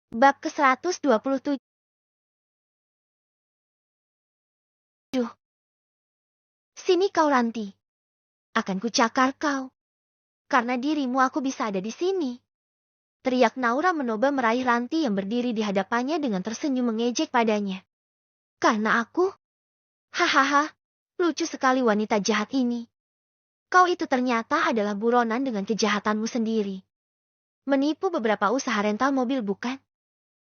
Bab ke-127. Sini kau Ranti. Akan kucakar kau. Karena dirimu aku bisa ada di sini. Teriak Naura mencoba meraih Ranti yang berdiri di hadapannya dengan tersenyum mengejek padanya. Karena aku? Hahaha, lucu sekali wanita jahat ini. Kau itu ternyata adalah buronan dengan kejahatanmu sendiri. Menipu beberapa usaha rental mobil bukan?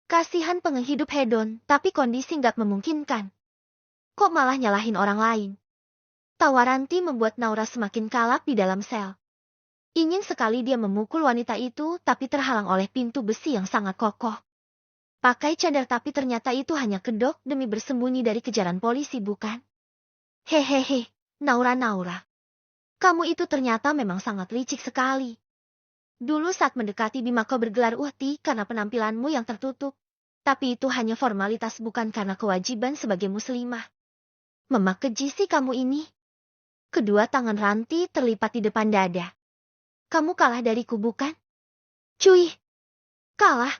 Kasihan penghidup hedon, tapi kondisi nggak memungkinkan. Kok malah nyalahin orang lain? Tawa Ranti membuat Naura semakin kalap di dalam sel. Ingin sekali dia memukul wanita itu, tapi terhalang oleh pintu besi yang sangat kokoh. Pakai cadar tapi ternyata itu hanya kedok demi bersembunyi dari kejaran polisi bukan? Hehehe, Naura. Kamu itu ternyata memang sangat licik sekali. Dulu saat mendekati Bima kau bergelar uhti karena penampilanmu yang tertutup. Tapi itu hanya formalitas bukan karena kewajiban sebagai muslimah. Memak keji sih kamu ini. Kedua tangan Ranti terlipat di depan dada. Kamu kalah dariku bukan? Cuy, kalah.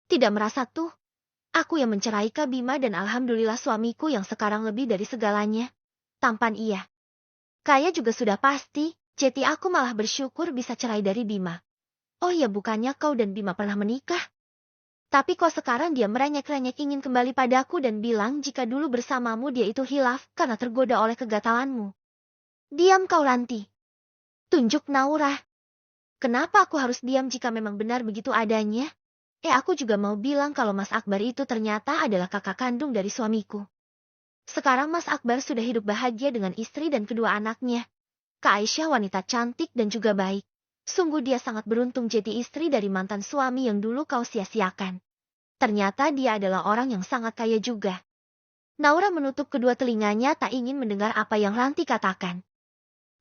Tidak merasa tuh. Aku yang mencerai Kak Bima dan alhamdulillah suamiku yang sekarang lebih dari segalanya. Tampan iya. Kaya juga sudah pasti, jadi aku malah bersyukur bisa cerai dari Bima. Oh ya bukannya kau dan Bima pernah menikah? Tapi kok sekarang dia merenyek-renyek ingin kembali padaku dan bilang jika dulu bersamamu dia itu hilaf karena tergoda oleh kegatalanmu. Diam kau Ranti. Tunjuk Naura. Kenapa aku harus diam jika memang benar begitu adanya? Aku juga mau bilang kalau Mas Akbar itu ternyata adalah kakak kandung dari suamiku. Sekarang Mas Akbar sudah hidup bahagia dengan istri dan kedua anaknya. Kak Aisyah wanita cantik dan juga baik. Sungguh dia sangat beruntung jadi istri dari mantan suami yang dulu kau sia-siakan. Ternyata dia adalah orang yang sangat kaya juga. Naura menutup kedua telinganya tak ingin mendengar apa yang Ranti katakan.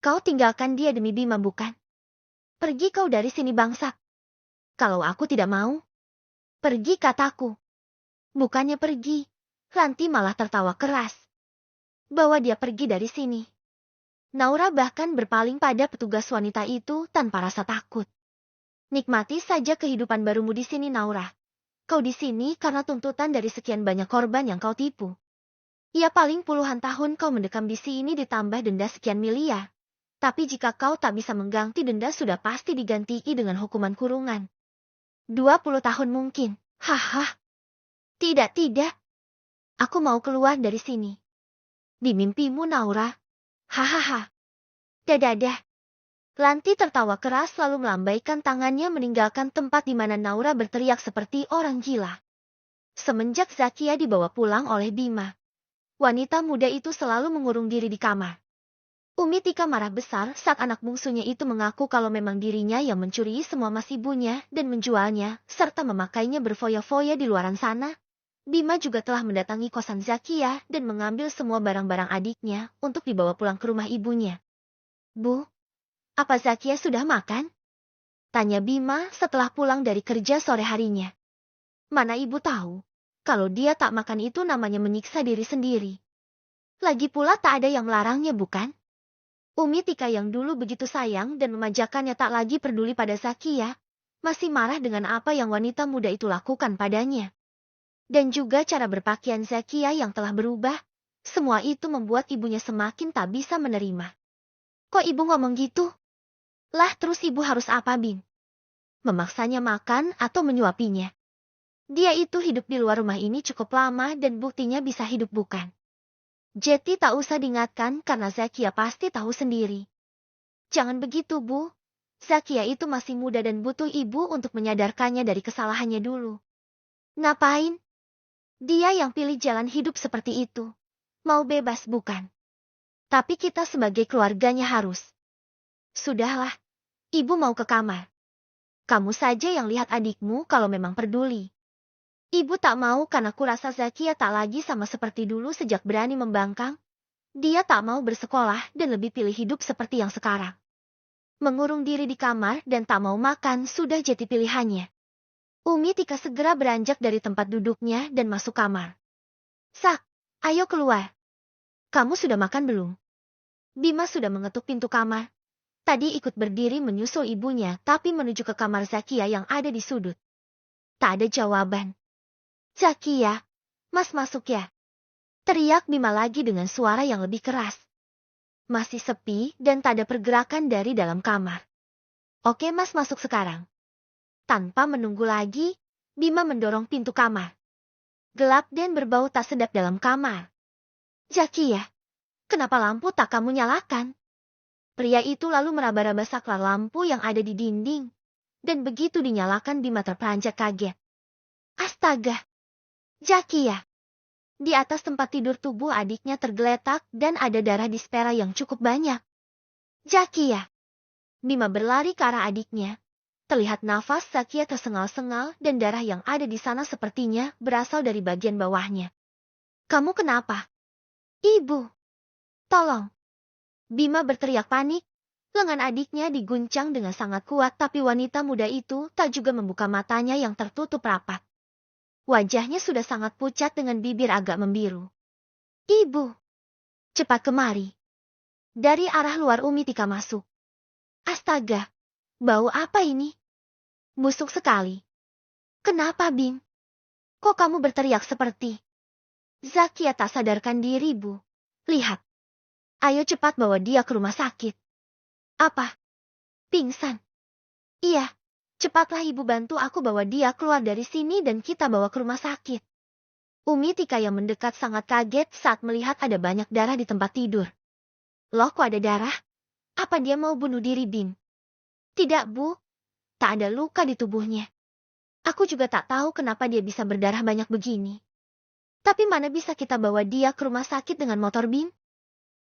Kau tinggalkan dia demi Bima bukan? Pergi kau dari sini bangsat. Kalau aku tidak mau, pergi kataku. Bukannya pergi, Ranti malah tertawa keras. Bawa dia pergi dari sini. Naura bahkan berpaling pada petugas wanita itu tanpa rasa takut. Nikmati saja kehidupan barumu di sini Naura. Kau di sini karena tuntutan dari sekian banyak korban yang kau tipu. Ya paling puluhan tahun kau mendekam di sini ditambah denda sekian miliar. Tapi jika kau tak bisa mengganti denda sudah pasti diganti dengan hukuman kurungan. 20 tahun mungkin. Haha. Tidak. Aku mau keluar dari sini. Di mimpimu Naura. Hahaha. Dadah. Lanti tertawa keras lalu melambaikan tangannya meninggalkan tempat di mana Naura berteriak seperti orang gila. Semenjak Zakia dibawa pulang oleh Bima, wanita muda itu selalu mengurung diri di kamar. Umi Tika marah besar saat anak bungsunya itu mengaku kalau memang dirinya yang mencuri semua emas ibunya dan menjualnya, serta memakainya berfoya-foya di luaran sana. Bima juga telah mendatangi kosan Zakia dan mengambil semua barang-barang adiknya untuk dibawa pulang ke rumah ibunya. Bu, apa Zakia sudah makan? Tanya Bima setelah pulang dari kerja sore harinya. Mana ibu tahu, kalau dia tak makan itu namanya menyiksa diri sendiri. Lagi pula tak ada yang melarangnya bukan? Umi Tika yang dulu begitu sayang dan memanjakannya tak lagi peduli pada Zakia, masih marah dengan apa yang wanita muda itu lakukan padanya. Dan juga cara berpakaian Zakia yang telah berubah, semua itu membuat ibunya semakin tak bisa menerima. Kok ibu ngomong gitu? Lah terus ibu harus apa Bin? Memaksanya makan atau menyuapinya? Dia itu hidup di luar rumah ini cukup lama dan buktinya bisa hidup bukan? Jeti tak usah diingatkan karena Zakia pasti tahu sendiri. Jangan begitu Bu. Zakia itu masih muda dan butuh ibu untuk menyadarkannya dari kesalahannya dulu. Ngapain? Dia yang pilih jalan hidup seperti itu. Mau bebas bukan? Tapi kita sebagai keluarganya harus. Sudahlah, ibu mau ke kamar. Kamu saja yang lihat adikmu kalau memang peduli. Ibu tak mau karena kurasa Zakia tak lagi sama seperti dulu sejak berani membangkang. Dia tak mau bersekolah dan lebih pilih hidup seperti yang sekarang. Mengurung diri di kamar dan tak mau makan sudah jadi pilihannya. Umi Tika segera beranjak dari tempat duduknya dan masuk kamar. Sak, ayo keluar. Kamu sudah makan belum? Bima sudah mengetuk pintu kamar. Tadi ikut berdiri menyusul ibunya tapi menuju ke kamar Zakia yang ada di sudut. Tak ada jawaban. Zakia, Mas masuk ya. Teriak Bima lagi dengan suara yang lebih keras. Masih sepi dan tak ada pergerakan dari dalam kamar. Oke Mas masuk sekarang. Tanpa menunggu lagi, Bima mendorong pintu kamar. Gelap dan berbau tak sedap dalam kamar. Zakia, kenapa lampu tak kamu nyalakan? Pria itu lalu meraba-raba saklar lampu yang ada di dinding. Dan begitu dinyalakan Bima terperanjat kaget. Astaga! Zakia! Di atas tempat tidur tubuh adiknya tergeletak dan ada darah dispera yang cukup banyak. Zakia! Bima berlari ke arah adiknya. Terlihat nafas Zakia tersengal-sengal dan darah yang ada di sana sepertinya berasal dari bagian bawahnya. Kamu kenapa? Ibu! Tolong! Bima berteriak panik. Lengan adiknya diguncang dengan sangat kuat tapi wanita muda itu tak juga membuka matanya yang tertutup rapat. Wajahnya sudah sangat pucat dengan bibir agak membiru. Ibu! Cepat kemari. Dari arah luar Umi Tika masuk. Astaga! Bau apa ini? Busuk sekali. Kenapa, Bim? Kok kamu berteriak seperti? Zakia tak sadarkan diri, Bu. Lihat. Ayo cepat bawa dia ke rumah sakit. Apa? Pingsan? Iya. Cepatlah ibu bantu aku bawa dia keluar dari sini dan kita bawa ke rumah sakit. Umi Tika yang mendekat sangat kaget saat melihat ada banyak darah di tempat tidur. Loh kok ada darah? Apa dia mau bunuh diri, Bim? Tidak, Bu. Tak ada luka di tubuhnya. Aku juga tak tahu kenapa dia bisa berdarah banyak begini. Tapi mana bisa kita bawa dia ke rumah sakit dengan motor, Bim?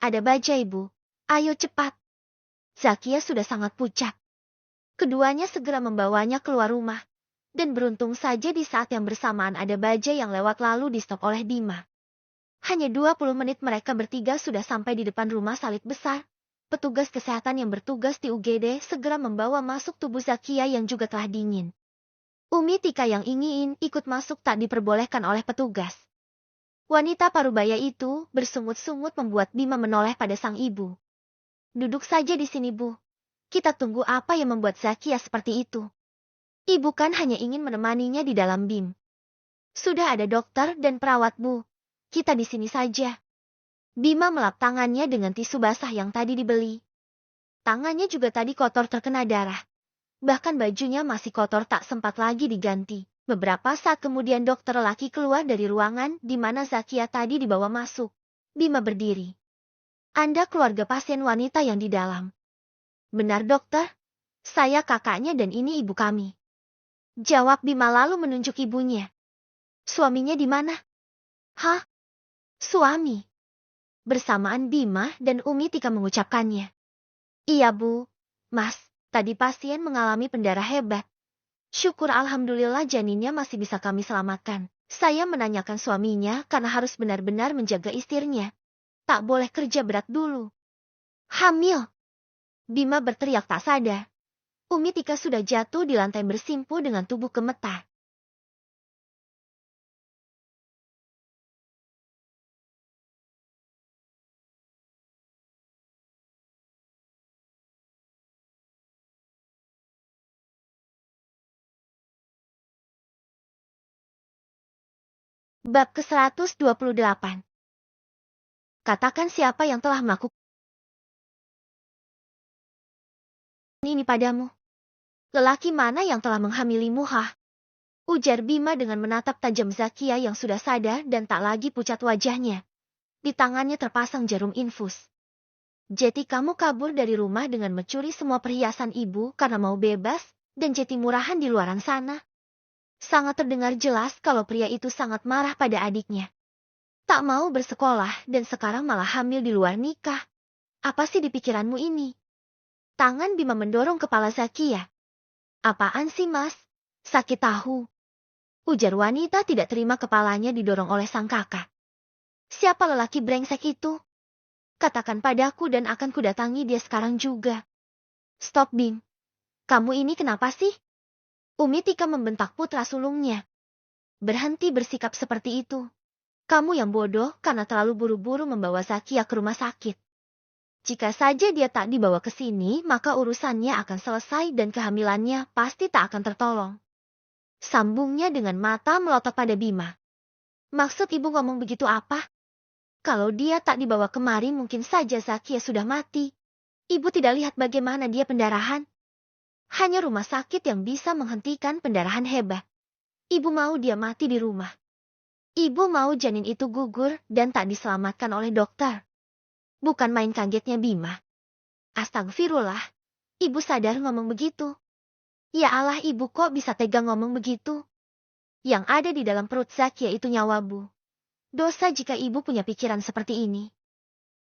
Ada bajai, Bu. Ayo cepat. Zakia sudah sangat pucat. Keduanya segera membawanya keluar rumah. Dan beruntung saja di saat yang bersamaan ada bajai yang lewat lalu di stop oleh Bima. Hanya 20 menit mereka bertiga sudah sampai di depan rumah salib besar. Petugas kesehatan yang bertugas di UGD segera membawa masuk tubuh Zakia yang juga telah dingin. Umi Tika yang ingin ikut masuk tak diperbolehkan oleh petugas. Wanita parubaya itu bersungut-sungut membuat Bima menoleh pada sang ibu. Duduk saja di sini, Bu. Kita tunggu apa yang membuat Zakia seperti itu. Ibu kan hanya ingin menemaninya di dalam BIM. Sudah ada dokter dan perawat, Bu. Kita di sini saja. Bima melap tangannya dengan tisu basah yang tadi dibeli. Tangannya juga tadi kotor terkena darah. Bahkan bajunya masih kotor tak sempat lagi diganti. Beberapa saat kemudian dokter laki keluar dari ruangan di mana Zakia tadi dibawa masuk. Bima berdiri. Anda keluarga pasien wanita yang di dalam. Benar dokter, saya kakaknya dan ini ibu kami. Jawab Bima lalu menunjuk ibunya. Suaminya di mana? Hah? Suami? Bersamaan Bima dan Umi Tika mengucapkannya. Iya, Bu. Mas, tadi pasien mengalami pendarahan hebat. Syukur alhamdulillah janinnya masih bisa kami selamatkan. Saya menanyakan suaminya karena harus benar-benar menjaga istrinya. Tak boleh kerja berat dulu. Hamil. Bima berteriak tak sadar. Umi Tika sudah jatuh di lantai bersimpu dengan tubuh gemetar. Bab ke-128. Katakan siapa yang telah melakukan ini padamu. Lelaki mana yang telah menghamilimu, hah? Ujar Bima dengan menatap tajam Zakia yang sudah sadar dan tak lagi pucat wajahnya. Di tangannya terpasang jarum infus. Jadi kamu kabur dari rumah dengan mencuri semua perhiasan ibu karena mau bebas dan jadi murahan di luaran sana. Sangat terdengar jelas kalau pria itu sangat marah pada adiknya. Tak mau bersekolah dan sekarang malah hamil di luar nikah. Apa sih di pikiranmu ini? Tangan Bima mendorong kepala Zakia. Apaan sih, Mas? Sakit tahu. Ujar wanita tidak terima kepalanya didorong oleh sang kakak. Siapa lelaki brengsek itu? Katakan padaku dan akan kudatangi dia sekarang juga. Stop, Bim. Kamu ini kenapa sih? Umi Tika membentak putra sulungnya. Berhenti bersikap seperti itu. Kamu yang bodoh karena terlalu buru-buru membawa Zakia ke rumah sakit. Jika saja dia tak dibawa ke sini, maka urusannya akan selesai dan kehamilannya pasti tak akan tertolong. Sambungnya dengan mata melotot pada Bima. Maksud ibu ngomong begitu apa? Kalau dia tak dibawa kemari mungkin saja Zakia sudah mati. Ibu tidak lihat bagaimana dia pendarahan. Hanya rumah sakit yang bisa menghentikan pendarahan hebat. Ibu mau dia mati di rumah. Ibu mau janin itu gugur dan tak diselamatkan oleh dokter. Bukan main kagetnya Bima. Astagfirullah, ibu sadar ngomong begitu. Ya Allah, ibu kok bisa tega ngomong begitu? Yang ada di dalam perut Zakia itu nyawa Bu. Dosa jika ibu punya pikiran seperti ini.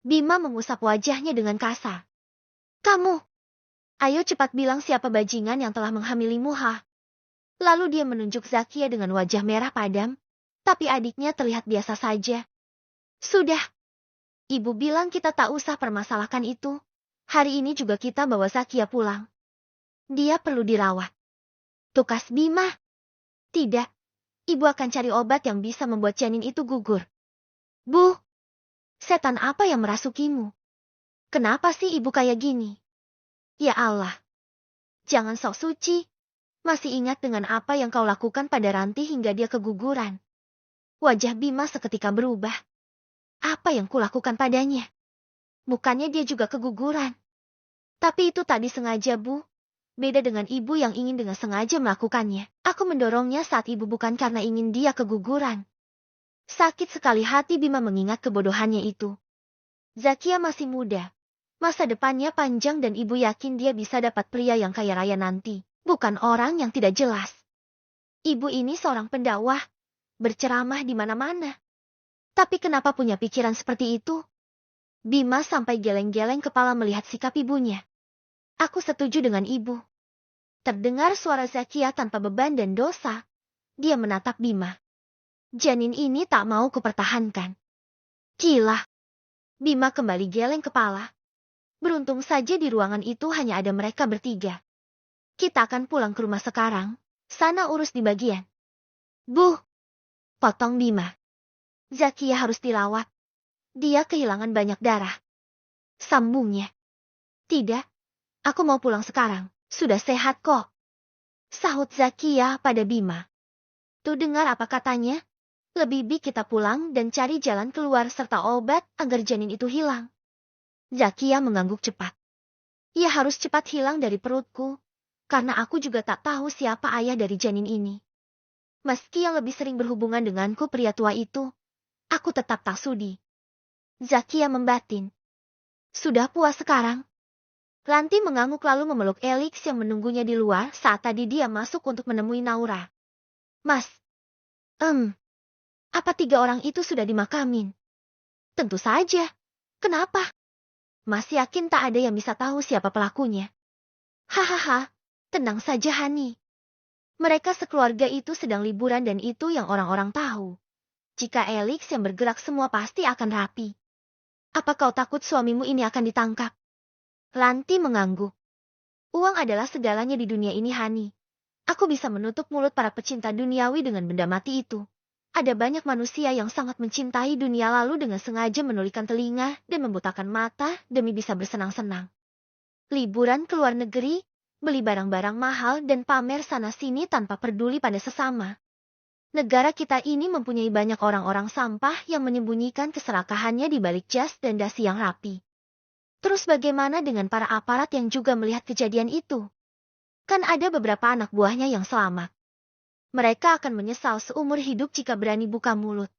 Bima mengusap wajahnya dengan kasar. Kamu, ayo cepat bilang siapa bajingan yang telah menghamilimu, ha? Lalu dia menunjuk Zakia dengan wajah merah padam, tapi adiknya terlihat biasa saja. Sudah, ibu bilang kita tak usah permasalahkan itu. Hari ini juga kita bawa Zakia pulang. Dia perlu dirawat. Tukas Bima. Tidak, ibu akan cari obat yang bisa membuat janin itu gugur. Bu, setan apa yang merasukimu? Kenapa sih ibu kayak gini? Ya Allah, jangan sok suci. Masih ingat dengan apa yang kau lakukan pada Ranti hingga dia keguguran? Wajah Bima seketika berubah. Apa yang kulakukan padanya? Bukannya dia juga keguguran. Tapi itu tadi sengaja, Bu. Beda dengan ibu yang ingin dengan sengaja melakukannya. Aku mendorongnya saat ibu bukan karena ingin dia keguguran. Sakit sekali hati Bima mengingat kebodohannya itu. Zakia masih muda. Masa depannya panjang dan ibu yakin dia bisa dapat pria yang kaya raya nanti. Bukan orang yang tidak jelas. Ibu ini seorang pendakwah. Berceramah di mana-mana. Tapi kenapa punya pikiran seperti itu? Bima sampai geleng-geleng kepala melihat sikap ibunya. Aku setuju dengan ibu. Terdengar suara Zakia tanpa beban dan dosa. Dia menatap Bima. Janin ini tak mau kupertahankan. Gila. Bima kembali geleng kepala. Beruntung saja di ruangan itu hanya ada mereka bertiga. Kita akan pulang ke rumah sekarang. Sana urus di bagian. Bu, potong Bima. Zakia harus dirawat. Dia kehilangan banyak darah. Sambungnya. Tidak, aku mau pulang sekarang. Sudah sehat kok. Sahut Zakia pada Bima. Tuh dengar apa katanya? Lebih baik kita pulang dan cari jalan keluar serta obat agar janin itu hilang. Zakia mengangguk cepat. Ia harus cepat hilang dari perutku. Karena aku juga tak tahu siapa ayah dari janin ini. Meski yang lebih sering berhubungan denganku pria tua itu, aku tetap tak sudi. Zakia membatin. Sudah puas sekarang? Ranti mengangguk lalu memeluk Elix yang menunggunya di luar saat tadi dia masuk untuk menemui Naura. Mas, apa 3 orang itu sudah dimakamin? Tentu saja. Kenapa? Mas yakin tak ada yang bisa tahu siapa pelakunya? Hahaha, tenang saja Hani. Mereka sekeluarga itu sedang liburan dan itu yang orang-orang tahu. Jika Elix yang bergerak semua pasti akan rapi. Apa kau takut suamimu ini akan ditangkap? Ranti mengangguk. Uang adalah segalanya di dunia ini, Hani. Aku bisa menutup mulut para pecinta duniawi dengan benda mati itu. Ada banyak manusia yang sangat mencintai dunia lalu dengan sengaja menulikan telinga dan membutakan mata demi bisa bersenang-senang. Liburan ke luar negeri, beli barang-barang mahal dan pamer sana-sini tanpa peduli pada sesama. Negara kita ini mempunyai banyak orang-orang sampah yang menyembunyikan keserakahannya di balik jas dan dasi yang rapi. Terus bagaimana dengan para aparat yang juga melihat kejadian itu? Kan ada beberapa anak buahnya yang selamat. Mereka akan menyesal seumur hidup jika berani buka mulut.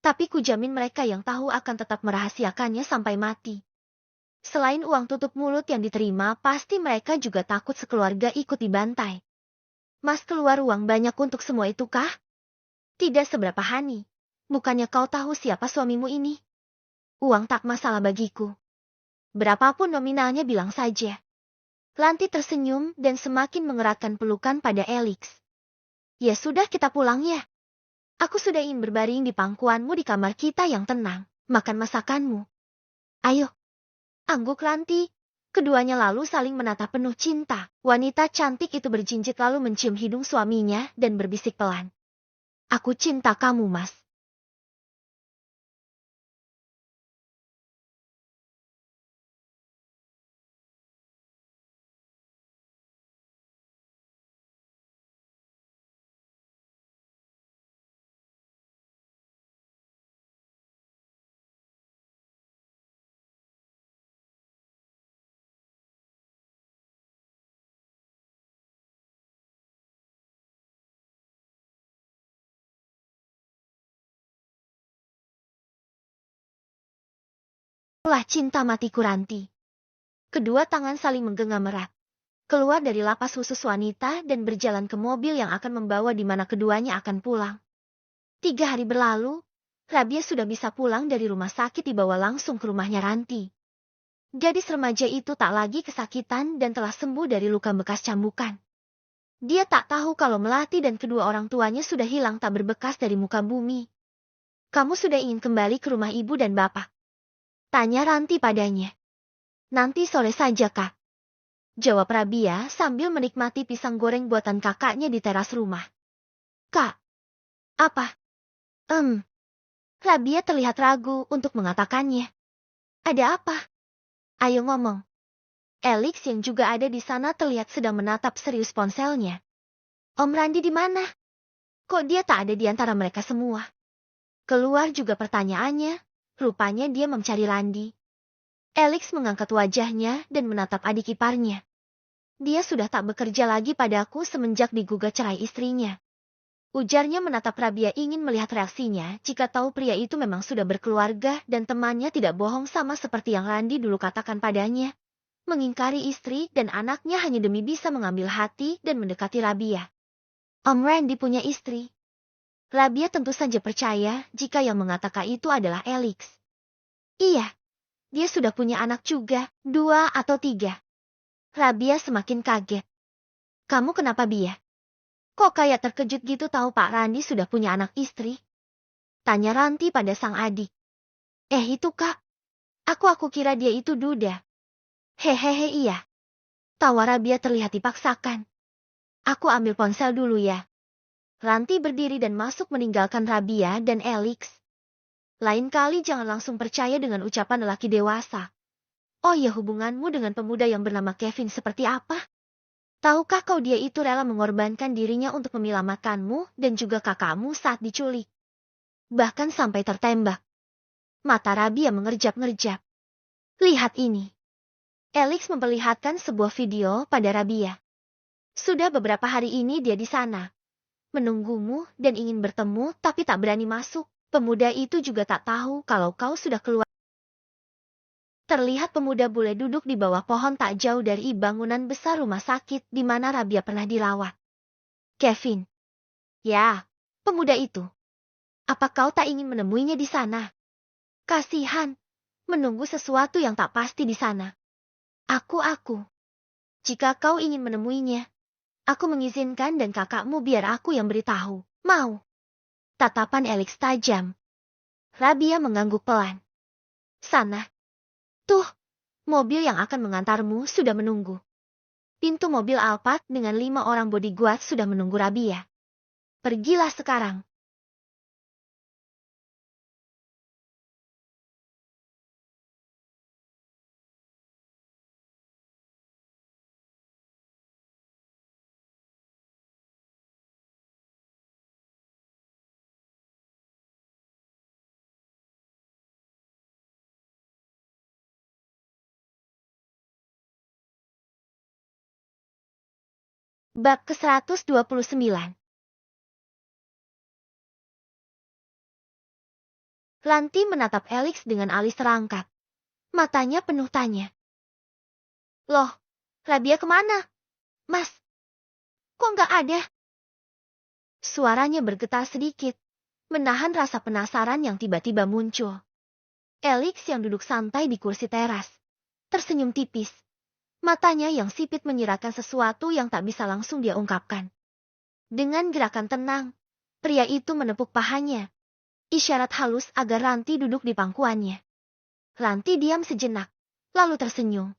Tapi kujamin mereka yang tahu akan tetap merahasiakannya sampai mati. Selain uang tutup mulut yang diterima, pasti mereka juga takut sekeluarga ikut dibantai. Mas keluar uang banyak untuk semua itu kah? Tidak seberapa, Hani. Bukannya kau tahu siapa suamimu ini? Uang tak masalah bagiku. Berapapun nominalnya bilang saja. Lanti tersenyum dan semakin mengeratkan pelukan pada Elix. Ya sudah kita pulang ya. Aku sudah ingin berbaring di pangkuanmu di kamar kita yang tenang, makan masakanmu. Ayo. Angguk Lanti. Keduanya lalu saling menatap penuh cinta. Wanita cantik itu berjinjit lalu mencium hidung suaminya dan berbisik pelan. Aku cinta kamu, Mas. Lah cinta matiku Ranti. Kedua tangan saling menggenggam erat. Keluar dari lapas khusus wanita dan berjalan ke mobil yang akan membawa di mana keduanya akan pulang. 3 hari berlalu, Rabia sudah bisa pulang dari rumah sakit dibawa langsung ke rumahnya Ranti. Gadis remaja itu tak lagi kesakitan dan telah sembuh dari luka bekas cambukan. Dia tak tahu kalau Melati dan kedua orang tuanya sudah hilang tak berbekas dari muka bumi. Kamu sudah ingin kembali ke rumah ibu dan bapak? Tanya Ranti padanya. Nanti sore saja kak. Jawab Rabia sambil menikmati pisang goreng buatan kakaknya di teras rumah. Kak. Apa? Rabia terlihat ragu untuk mengatakannya. Ada apa? Ayo ngomong. Elix yang juga ada di sana terlihat sedang menatap serius ponselnya. Om Randi di mana? Kok dia tak ada di antara mereka semua? Keluar juga pertanyaannya, rupanya dia mencari Randi. Elix mengangkat wajahnya dan menatap adik iparnya. Dia sudah tak bekerja lagi padaku semenjak digugat cerai istrinya. Ujarnya menatap Rabia ingin melihat reaksinya jika tahu pria itu memang sudah berkeluarga dan temannya tidak bohong sama seperti yang Randi dulu katakan padanya. Mengingkari istri dan anaknya hanya demi bisa mengambil hati dan mendekati Rabia. Om Randy punya istri. Rabia tentu saja percaya jika yang mengatakan itu adalah Elix. Iya, dia sudah punya anak juga, 2 atau 3. Rabia semakin kaget. Kamu kenapa Bia? Kok kayak terkejut gitu tahu Pak Randi sudah punya anak istri? Tanya Ranti pada sang adik. Itu kak. Aku kira dia itu duda. Hehehe iya. Tawa Rabia terlihat dipaksakan. Aku ambil ponsel dulu ya. Ranti berdiri dan masuk meninggalkan Rabia dan Elix. Lain kali jangan langsung percaya dengan ucapan lelaki dewasa. Oh ya hubunganmu dengan pemuda yang bernama Kevin seperti apa? Tahukah kau dia itu rela mengorbankan dirinya untuk menyelamatkanmu dan juga kakakmu saat diculik? Bahkan sampai tertembak. Mata Rabia mengerjap-ngerjap. Lihat ini. Elix memperlihatkan sebuah video pada Rabia. Sudah beberapa hari ini dia di sana. Menunggumu dan ingin bertemu tapi tak berani masuk. Pemuda itu juga tak tahu kalau kau sudah keluar. Terlihat pemuda bule duduk di bawah pohon tak jauh dari bangunan besar rumah sakit di mana Rabia pernah dirawat. Kevin. Ya, pemuda itu. Apa kau tak ingin menemuinya di sana? Kasihan. Menunggu sesuatu yang tak pasti di sana. Aku. Jika kau ingin menemuinya, aku mengizinkan dan kakakmu biar aku yang beritahu. Mau? Tatapan Elix tajam. Rabia mengangguk pelan. Sana. Tuh, mobil yang akan mengantarmu sudah menunggu. Pintu mobil Alphard dengan 5 orang bodyguard sudah menunggu Rabia. Pergilah sekarang. Bab ke-129. Ranti menatap Elix dengan alis terangkat. Matanya penuh tanya. Loh, Rabia kemana? Mas, kok nggak ada? Suaranya bergetar sedikit, menahan rasa penasaran yang tiba-tiba muncul. Elix yang duduk santai di kursi teras, tersenyum tipis. Matanya yang sipit menyiratkan sesuatu yang tak bisa langsung dia ungkapkan. Dengan gerakan tenang, pria itu menepuk pahanya. Isyarat halus agar Ranti duduk di pangkuannya. Ranti diam sejenak, lalu tersenyum.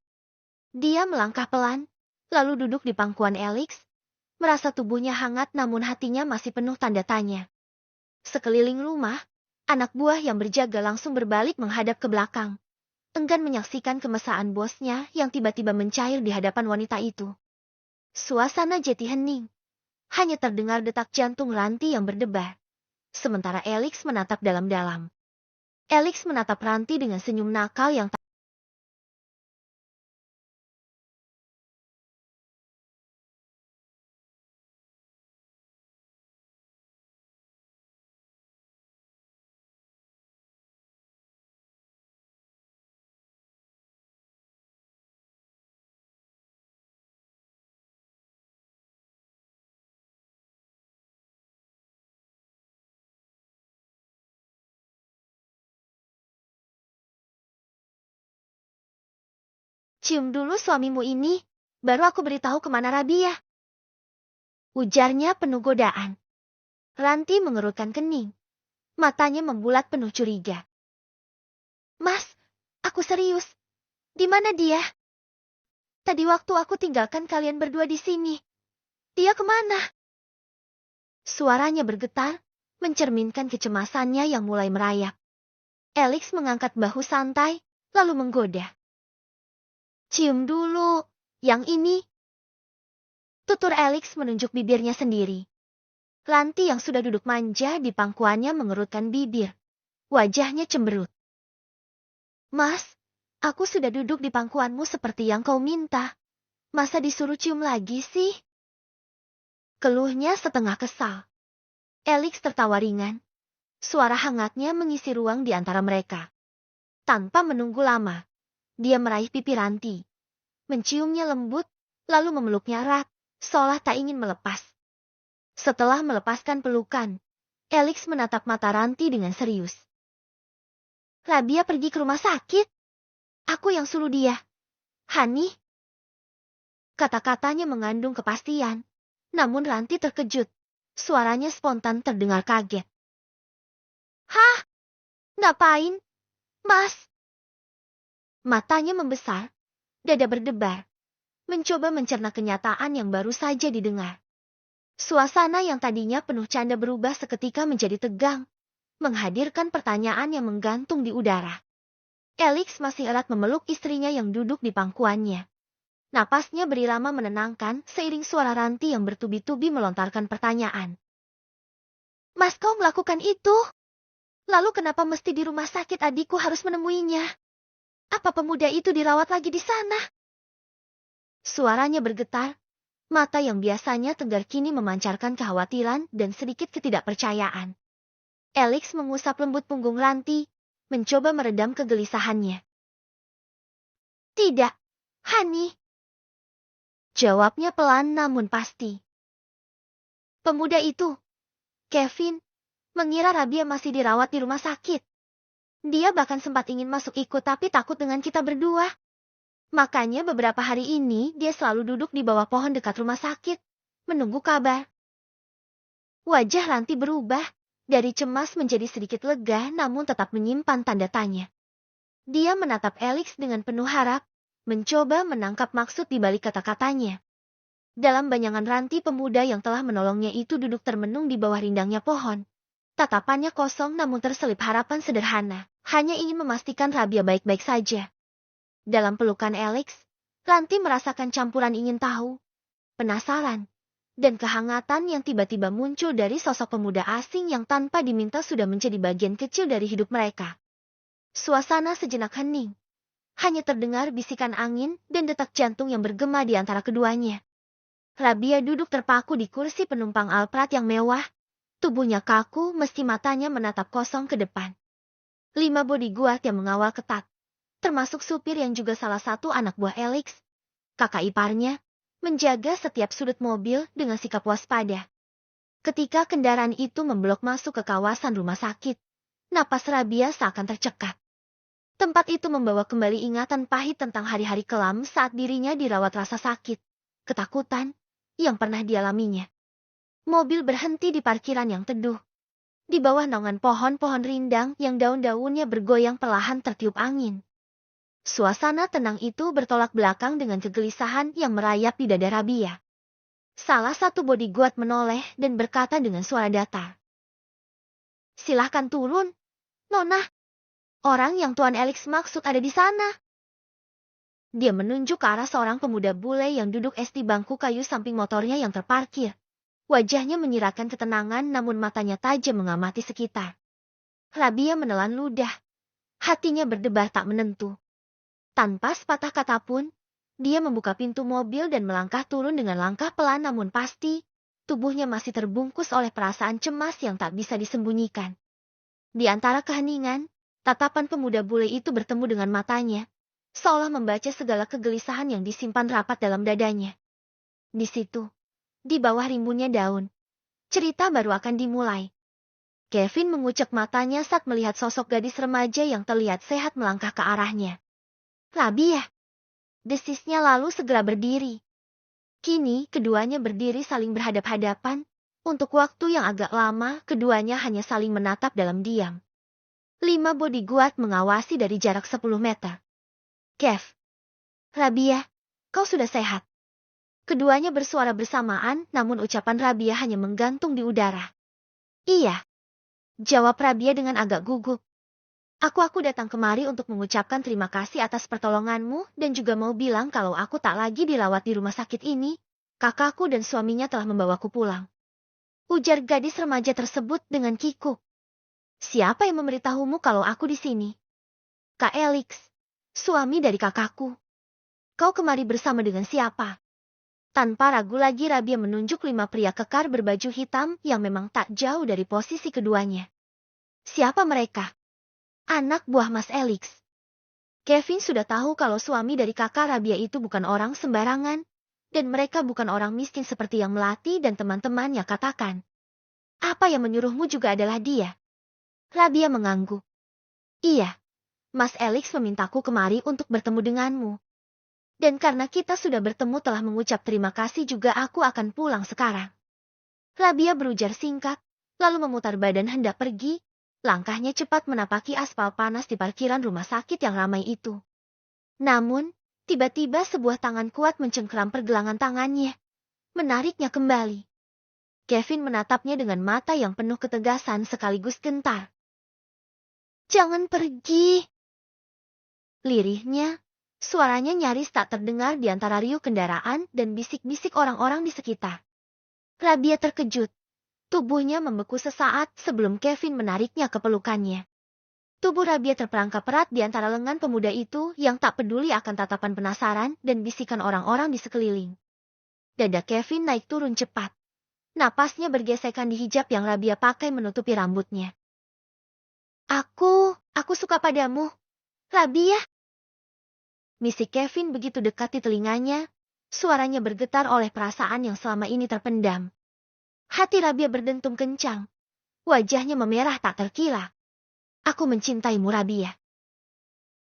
Dia melangkah pelan, lalu duduk di pangkuan Elix, merasa tubuhnya hangat namun hatinya masih penuh tanda tanya. Sekeliling rumah, anak buah yang berjaga langsung berbalik menghadap ke belakang. Enggan menyaksikan kemesraan bosnya yang tiba-tiba mencair di hadapan wanita itu. Suasana jadi hening. Hanya terdengar detak jantung Ranti yang berdebar. Sementara Elix menatap dalam-dalam. Elix menatap Ranti dengan senyum nakal yang Cium dulu suamimu ini, baru aku beritahu kemana Rabia. Ujarnya penuh godaan. Ranti mengerutkan kening. Matanya membulat penuh curiga. Mas, aku serius. Di mana dia? Tadi waktu aku tinggalkan kalian berdua di sini. Dia kemana? Suaranya bergetar, mencerminkan kecemasannya yang mulai merayap. Alex mengangkat bahu santai, lalu menggoda. Cium dulu, yang ini. Tutur Alex menunjuk bibirnya sendiri. Ranti yang sudah duduk manja di pangkuannya mengerutkan bibir. Wajahnya cemberut. Mas, aku sudah duduk di pangkuanmu seperti yang kau minta. Masa disuruh cium lagi sih? Keluhnya setengah kesal. Alex tertawa ringan. Suara hangatnya mengisi ruang di antara mereka. Tanpa menunggu lama, dia meraih pipi Ranti. Menciumnya lembut, lalu memeluknya erat, seolah tak ingin melepas. Setelah melepaskan pelukan, Alex menatap mata Ranti dengan serius. Rabia pergi ke rumah sakit. Aku yang suruh dia. Hani? Kata-katanya mengandung kepastian. Namun Ranti terkejut. Suaranya spontan terdengar kaget. Hah? Ngapain? Mas? Matanya membesar. Dada berdebar. Mencoba mencerna kenyataan yang baru saja didengar. Suasana yang tadinya penuh canda berubah seketika menjadi tegang. Menghadirkan pertanyaan yang menggantung di udara. Alex masih erat memeluk istrinya yang duduk di pangkuannya. Napasnya berirama menenangkan seiring suara Ranti yang bertubi-tubi melontarkan pertanyaan. Mas, kau melakukan itu? Lalu kenapa mesti di rumah sakit adikku harus menemuinya? Apa pemuda itu dirawat lagi di sana? Suaranya bergetar. Mata yang biasanya tegar kini memancarkan kekhawatiran dan sedikit ketidakpercayaan. Alex mengusap lembut punggung Ranti, mencoba meredam kegelisahannya. Tidak, Hani. Jawabnya pelan namun pasti. Pemuda itu, Kevin, mengira Rabia masih dirawat di rumah sakit. Dia bahkan sempat ingin masuk ikut tapi takut dengan kita berdua. Makanya beberapa hari ini dia selalu duduk di bawah pohon dekat rumah sakit, menunggu kabar. Wajah Ranti berubah, dari cemas menjadi sedikit lega namun tetap menyimpan tanda tanya. Dia menatap Alex dengan penuh harap, mencoba menangkap maksud di balik kata-katanya. Dalam bayangan Ranti, pemuda yang telah menolongnya itu duduk termenung di bawah rindangnya pohon. Tatapannya kosong namun terselip harapan sederhana, hanya ingin memastikan Rabia baik-baik saja. Dalam pelukan Alex, Ranti merasakan campuran ingin tahu, penasaran, dan kehangatan yang tiba-tiba muncul dari sosok pemuda asing yang tanpa diminta sudah menjadi bagian kecil dari hidup mereka. Suasana sejenak hening. Hanya terdengar bisikan angin dan detak jantung yang bergema di antara keduanya. Rabia duduk terpaku di kursi penumpang Alphard yang mewah. Tubuhnya kaku, mesti matanya menatap kosong ke depan. 5 bodyguard yang mengawal ketat, termasuk supir yang juga salah satu anak buah Alex, kakak iparnya, menjaga setiap sudut mobil dengan sikap waspada. Ketika kendaraan itu memblok masuk ke kawasan rumah sakit, napas Rabia seakan tercekat. Tempat itu membawa kembali ingatan pahit tentang hari-hari kelam saat dirinya dirawat rasa sakit, ketakutan, yang pernah dialaminya. Mobil berhenti di parkiran yang teduh. Di bawah naungan pohon-pohon rindang yang daun-daunnya bergoyang perlahan tertiup angin. Suasana tenang itu bertolak belakang dengan kegelisahan yang merayap di dada Rabia. Salah satu bodyguard menoleh dan berkata dengan suara datar. Silahkan turun, Nona. Orang yang Tuan Alex maksud ada di sana. Dia menunjuk ke arah seorang pemuda bule yang duduk es di bangku kayu samping motornya yang terparkir. Wajahnya menyiratkan ketenangan namun matanya tajam mengamati sekitar. Rabia menelan ludah. Hatinya berdebar tak menentu. Tanpa sepatah kata pun, dia membuka pintu mobil dan melangkah turun dengan langkah pelan namun pasti. Tubuhnya masih terbungkus oleh perasaan cemas yang tak bisa disembunyikan. Di antara keheningan, tatapan pemuda bule itu bertemu dengan matanya, seolah membaca segala kegelisahan yang disimpan rapat dalam dadanya. Di situ, di bawah rimbunnya daun, cerita baru akan dimulai. Kevin mengucek matanya saat melihat sosok gadis remaja yang terlihat sehat melangkah ke arahnya. Rabia, desisnya lalu segera berdiri. Kini, keduanya berdiri saling berhadap-hadapan. Untuk waktu yang agak lama, keduanya hanya saling menatap dalam diam. 5 bodyguard mengawasi dari jarak 10 meter. Kev, Rabia, kau sudah sehat. Keduanya bersuara bersamaan, namun ucapan Rabia hanya menggantung di udara. Iya, jawab Rabia dengan agak gugup. Aku datang kemari untuk mengucapkan terima kasih atas pertolonganmu dan juga mau bilang kalau aku tak lagi dirawat di rumah sakit ini. Kakakku dan suaminya telah membawaku pulang. Ujar gadis remaja tersebut dengan kikuk. Siapa yang memberitahumu kalau aku di sini? Kak Elix, suami dari kakakku. Kau kemari bersama dengan siapa? Tanpa ragu lagi Rabia menunjuk 5 pria kekar berbaju hitam yang memang tak jauh dari posisi keduanya. Siapa mereka? Anak buah Mas Elix. Kevin sudah tahu kalau suami dari kakak Rabia itu bukan orang sembarangan, dan mereka bukan orang miskin seperti yang Melati dan teman-temannya katakan. Apa yang menyuruhmu juga adalah dia. Rabia mengangguk. Iya, Mas Elix memintaku kemari untuk bertemu denganmu. Dan karena kita sudah bertemu telah mengucap terima kasih juga aku akan pulang sekarang. Rabia berujar singkat, lalu memutar badan hendak pergi. Langkahnya cepat menapaki aspal panas di parkiran rumah sakit yang ramai itu. Namun, tiba-tiba sebuah tangan kuat mencengkeram pergelangan tangannya, menariknya kembali. Kevin menatapnya dengan mata yang penuh ketegasan sekaligus gentar. Jangan pergi. Lirihnya, suaranya nyaris tak terdengar di antara riuh kendaraan dan bisik-bisik orang-orang di sekitar. Rabia terkejut. Tubuhnya membeku sesaat sebelum Kevin menariknya ke pelukannya. Tubuh Rabia terperangkap erat di antara lengan pemuda itu yang tak peduli akan tatapan penasaran dan bisikan orang-orang di sekeliling. Dada Kevin naik turun cepat. Napasnya bergesekan di hijab yang Rabia pakai menutupi rambutnya. Aku suka padamu, Rabia. Misik Kevin begitu dekat di telinganya, suaranya bergetar oleh perasaan yang selama ini terpendam. Hati Rabia berdentum kencang, wajahnya memerah tak terkira. Aku mencintaimu Rabia.